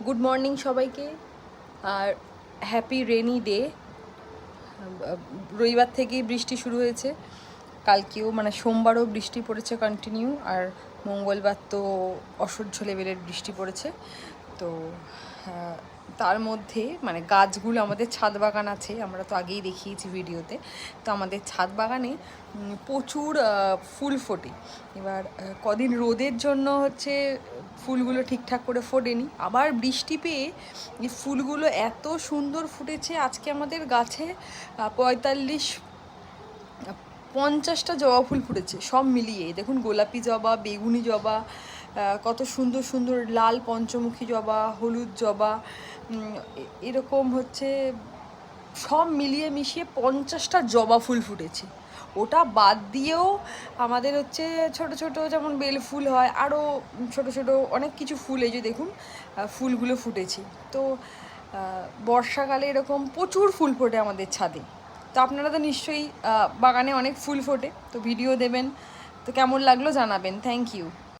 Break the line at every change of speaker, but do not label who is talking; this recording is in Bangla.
গুড মর্নিং সবাইকে। আর হ্যাপি রেনি ডে। রবিবার থেকেই বৃষ্টি শুরু হয়েছে, কালকেও মানে সোমবারও বৃষ্টি পড়েছে কন্টিনিউ, আর মঙ্গলবার তো অসহ্য লেভেলের বৃষ্টি পড়েছে। তো তার মধ্যে মানে গাছগুলো, আমাদের ছাদ বাগান আছে, আমরা তো আগেই দেখিয়েছি ভিডিওতে। তো আমাদের ছাদ বাগানে প্রচুর ফুল ফোটে। এবার কদিন রোদের জন্য হচ্ছে ফুলগুলো ঠিকঠাক করে ফোটেনি, আবার বৃষ্টি পেয়ে এই ফুলগুলো এত সুন্দর ফুটেছে। আজকে আমাদের গাছে 50টা জবা ফুল ফুটেছে সব মিলিয়ে। দেখুন, গোলাপি জবা, বেগুনি জবা, কত সুন্দর সুন্দর লাল পঞ্চমুখী জবা, হলুদ জবা, এরকম হচ্ছে সব মিলিয়ে মিশিয়ে 50টা জবা ফুল ফুটেছে। ওটা বাদ দিয়েও আমাদের হচ্ছে ছোট ছোট যেমন বেল ফুল হয়, আরও ছোট ছোট অনেক কিছু ফুল, এই যে দেখুন ফুলগুলো ফুটেছে। তো বর্ষাকালে এরকম প্রচুর ফুল ফোটে আমাদের ছাদে। তো আপনারা তো নিশ্চয়ই বাগানে অনেক ফুল ফোটে, তো ভিডিও দেবেন। তো কেমন লাগলো জানাবেন। Thank you.